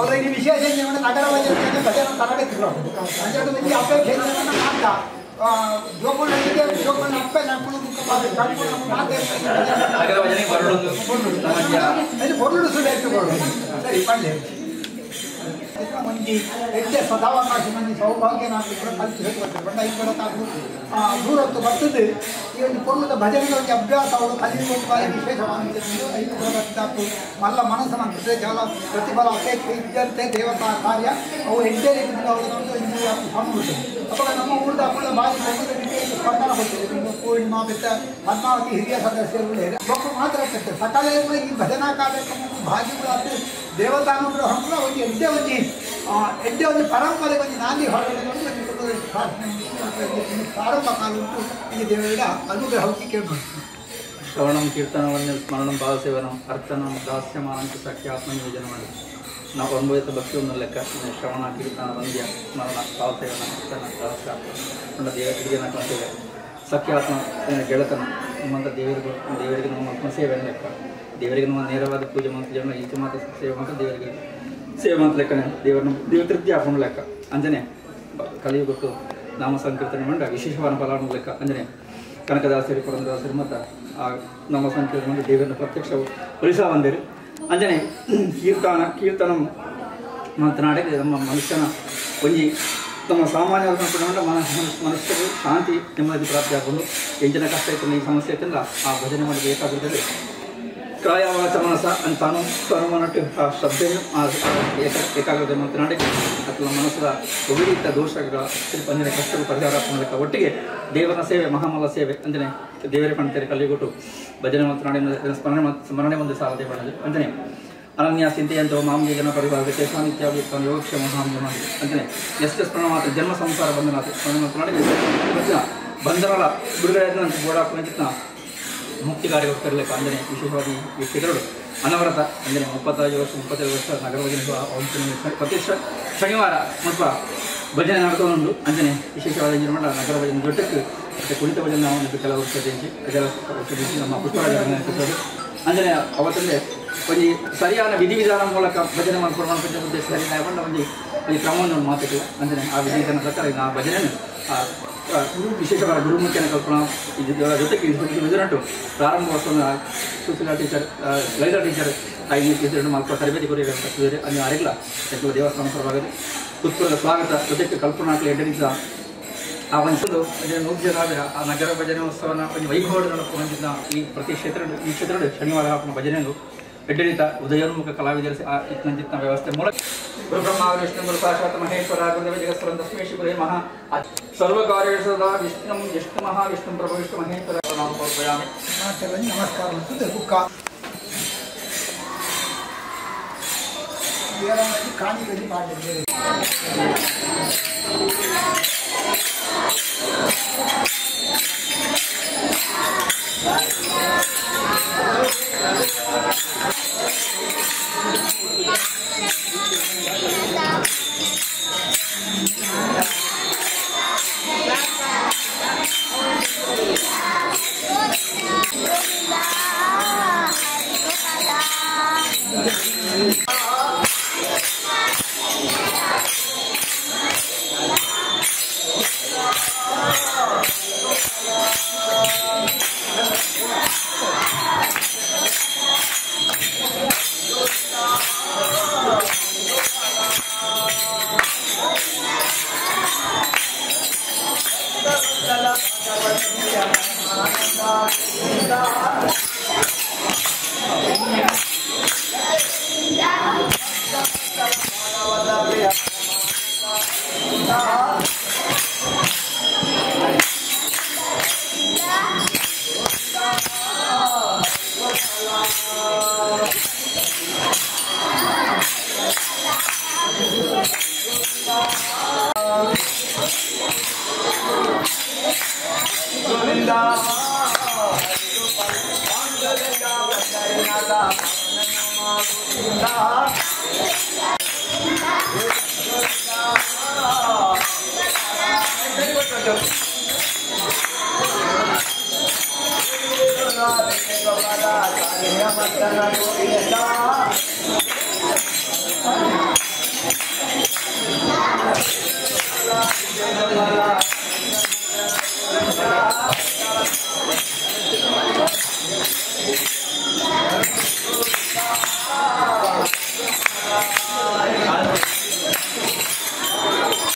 ಅವರಿಗೆ ವಿಶೇಷ ನಗರ ಭಜನೆ ತರಬೇತಿಗಳು ಅಂಚೆ ಅಪೇಕ್ಷೆ ಮಾಡ್ತಾ ಜೋಕೊಂಡಲ್ಲಿಗೆ ಜೋಕೊಂಡ ಅಪ್ಪೆ ನಡ್ಕೊಂಡು పొరుడు సుడేట్టుకోడు సరే పల్లె మంచి ಹೆಚ್ಚೆ ಸದಾವಕಾಶ ಮಂದಿ ಸೌಭಾಗ್ಯ ನಾವು ಕೂಡ ಕಲ್ಪಿಸಿಕೊಳ್ತೇವೆ ಬಟ್ ఇక్కడ నాకు ದೂರತ್ತು ಬರ್ತದೆ ಈ ಒಂದು ಪೂರ್ವದ ಭಜನೆಗಳ ಅಭ್ಯಾಸ ಅವರು ಕಲಿಯುವ ವಿಶೇಷವಾಗಿದೆ ಐದು ಬರ್ತಕ್ಕೂ ಮಲ್ಲ ಮನಸ್ಸನ್ನು ಅಂತಿದ್ರೆ ಜಾಲ ಪ್ರತಿಫಲ ಅಪೇಕ್ಷೆ ಇದ್ದಂತೆ ದೇವತಾ ಕಾರ್ಯ ಅವು ಹೆಜ್ಜೆ ರೀತಿಯಿಂದ ಅವರು ಕಾಣ್ಬಿಡ್ತದೆ ಅವಾಗ ನಮ್ಮ ಊರದ ಕೂಡ ಬಾರಿ ಸ್ಪಂದನ ಕೊಡ್ತೇವೆ ಪೂರ್ಣಿಮಾ ಬೆಟ್ಟ ಪದ್ಮಾವತಿ ಹಿರಿಯ ಸದಸ್ಯರು ಒಬ್ಬರು ಮಾತ್ರ ಆಗ್ತದೆ ಸಕಾಲ ಈ ಭಜನಾ ಕಾರ್ಯಕ್ರಮ ಭಾಗಿಗಳಾದ ದೇವತಾನುಗ್ರಹ ಒಂದು ಎಡ್ಡೆ ಒಂದು ಪರಂಪರೆ ಒಂದು ನಾಂದಿ ಹೊರಗಡೆ ಪ್ರಾರಂಭ ಕಾಲ ಉಂಟು ಈ ದೇವರ ಅನುಗ್ರಹಕ್ಕೆ ಕೇಳಬಹುದು ಶ್ರವಣಂ ಕೀರ್ತನವನ್ನು ಸ್ಮರಣಂ ಭಾವಸೇವನಂ ಅರ್ಥನಂ ದಾಸ್ಯಮಾನಂತ ಸಖ್ಯಾತ್ಮ ಯೋಜನೆ ಮಾಡಿ ನಾವು ಅನುಭವಿತ ಭಕ್ತಿಯನ್ನು ಲೆಕ್ಕ ಶ್ರವಣ ಕೀರ್ತನ ವಂದ್ಯ ಸ್ಮರಣ ಭಾವಸೇವನ ಅರ್ಥನ ದಾಸ್ಯಾತ್ಮ ದೇವರಿಗೆ ನಾವು ಸಖ್ಯಾತ್ಮ ಗೆಳತನ ನಮ್ಮಂಥ ದೇವರಿಗೆ ನಮ್ಮ ಆತ್ಮಸೇವೆಯನ್ನು ಲೆಕ್ಕ ದೇವರಿಗೆ ನಮ್ಮ ನೇರವಾದ ಪೂಜೆ ಮಾತ್ರ ಜನ ಈಚೆ ಮಾತ್ರ ಸೇವೆ ಮಾತ್ರ ದೇವರಿಗೆ ಸೇವೆ ಮಾತ್ರ ಲೆಕ್ಕನೆ ದೇವ ತೃಪ್ತಿ ಹಾಕೊಂಡು ಲೆಕ್ಕ ಅಂಜನೆ ಕಲಿಯು ಗೊತ್ತು ನಾಮ ಸಂಕೀರ್ತನೆ ಮಂಡ ವಿಶೇಷವಾದ ಫಲಾನು ಲೆಕ್ಕ ಅಂಜನೆ ಕನಕದಾಸರಿ ಪುರಂದದಾಸರಿ ಮತ್ತು ಆ ನಾಮ ಸಂಕೀರ್ತನೆ ಮಾಡಿ ದೇವರನ್ನ ಪ್ರತ್ಯಕ್ಷ ಒಲಿಸ ಬಂದಿರು ಅಂಜನೆ ಕೀರ್ತನ ಮಾತನಾಡಿದ್ರೆ ನಮ್ಮ ಮನುಷ್ಯನ ಒಂಜಿ ನಮ್ಮ ಸಾಮಾನ್ಯವಾದ ಮನುಷ್ಯರು ಶಾಂತಿ ನೆಮ್ಮದಿ ಪ್ರಾಪ್ತಿ ಆಗೋದು ಎಂಜಿನ ಕಷ್ಟ ಇತ್ತು ಈ ಸಮಸ್ಯೆ ಇತ್ತಂದ್ರೆ ಆ ಭಜನೆ ಮಾಡಿ ಬೇಕಾಗುತ್ತದೆ ಕಾಯವಾಚ ಮನಸ ಅಂತಾನು ತನುಮನಟ್ಟು ಆ ಶ್ರದ್ಧೆಯು ಆ ಏಕಾಗ್ರತೆ ಮಾತನಾಡಿ ಅಥವಾ ಮನಸ್ಸದ ವಿಪರೀತ ದೋಷಗಳ ಪಂಜನೆ ಕಷ್ಟಗಳು ಪರಿಹಾರ ಮೂಲಕ ಒಟ್ಟಿಗೆ ದೇವರ ಸೇವೆ ಮಹಾಮಲ ಸೇವೆ ಅಂದರೆ ದೇವರೇ ಪಂಡಿತರೆ ಕಲಿಗೊಟ್ಟು ಭಜನೆ ಮಾತನಾಡಿ ಸ್ಮರಣೆ ಒಂದು ಸಾಲ ದೇವರಲ್ಲಿ ಅಂದರೆ ಅನನ್ಯ ಚಿಂತೆಯಂತೋ ಮಾಮೂಲಿ ಜನ ಪರಿಭಾಗಕ್ಕೆ ಸಾನಿತ್ಯಾಭಿಯುಕ್ತ ಯೋಗಕ್ಷೇಮ ಮಹಾಂಜ ಮಾಡಿ ಅಂತಾನೆ ಎಷ್ಟು ಸ್ಮರಣ ಮಾತ್ರ ಜನ್ಮ ಸಂಸಾರ ಬಂಧನಾಥ ಸ್ಮರಣೆ ಮಾತನಾಡಿ ಬಂಧನಗಳ ಬಿಡುಗಡೆ ಗೋಡಾಕ ಮುಕ್ತಿ ಕಾರ್ಯಕರ್ತರಲಿಕ್ಕೆ ಅಂದರೆ ವಿಶೇಷವಾಗಿ ಈ ಕ್ಷೇತ್ರಗಳು ಅನವರತ ಅಂದರೆ 35 ವರ್ಷ 25 ವರ್ಷ ನಗರ ಭಜನೆ ಪ್ರತಿ ಶನಿವಾರ ಮತ್ತು ಭಜನೆ ನಡೆದುಕೊಂಡು ಅಂಜನೆ ವಿಶೇಷವಾದ ನಿರ್ಮಾಣ ನಗರ ಭಜನೆ ಜೊತೆಗೆ ಮತ್ತು ಕುಣಿತ ಭಜನೆ ನಾವು ಕೆಲವು ವರ್ಷ ನಮ್ಮ ಪುಷ್ಪರಾಜ ಅಂಜನೆ ಅವತ್ತಂದರೆ ಒಂದು ಸರಿಯಾದ ವಿಧಿವಿಧಾನ ಮೂಲಕ ಭಜನೆ ಮಾಡ್ಕೊಂಡು ಉದ್ದೇಶ ಸರಿ ನಾಯಕೊಂಡ ಒಂದು ಕ್ರಮವನ್ನು ಮಾತಿಲ್ಲ ಅಂದರೆ ಆ ವಿಧಿವಿಧಾನ ಪ್ರಕಾರ ಆ ಭಜನೆಯನ್ನು ವಿಶೇಷವಾದ ಗುರುಮುಖ್ಯನ ಕಲ್ಪನಾ ಇದರ ಜೊತೆಗೆ ಇದರಟ್ಟು ಪ್ರಾರಂಭ ವರ್ಷವನ್ನು Sushila teacher Laila teacher 5 teacher ಮಾಡ್ಕೊಂಡು ತರಬೇತಿ ಕೊರಿಯರು ಅಲ್ಲಿ ಅರಿಲ್ಲ ಕೆಲವು ದೇವಸ್ಥಾನ ಪರವಾಗಿದೆ ಪುಷ್ಪದ ಸ್ವಾಗತ ಜೊತೆಗೆ ಕಲ್ಪನಾಕ್ಲೆ ಎಡರಿದ್ದ ಆ ಒಂದು 100 ಜನ ಆ ನಗರ ಭಜನೆ ಉತ್ಸವನ ಒಂದು ವೈಭವದ ಹೊಂದಿದ್ದ ಈ ಕ್ಷೇತ್ರ ಶನಿವಾರ ಭಜನೆಯನ್ನು ಎಡ್ಡಳಿತ ಉದಯೋನ್ಮುಖ ಕಲಾವಿದರ ಇತ್ನಂಚಿತ್ನ ವ್ಯವಸ್ಥೆ ಮೂಲಕ ಗುರುಬ್ರಹ್ಮ ವಿಷ್ಣು ಗುರು ಸಾಕ್ಷಾತ್ ಮಹೇಶ್ವರ ಗುರುದೇವ ಜಗತ್ಸ್ವರಂ ತಸ್ಮೈ ಶ್ರೀ ಗುರೇ ಮಹಾ ಸರ್ವಕಾರ್ಯೇಷು ಸದಾ ವಿಷ್ಣು ಮಹಾವಿಷ್ಣು ಪ್ರಭು ವಿಷ್ಣು ಮಹೇಶ್ವರ ನಾಮ ಸಮರ್ಪಯಾಮಿ. ನಮಸ್ಕಾರ ಕಾಣಿಗೆ ಮಾಡಿದ್ದೇವೆ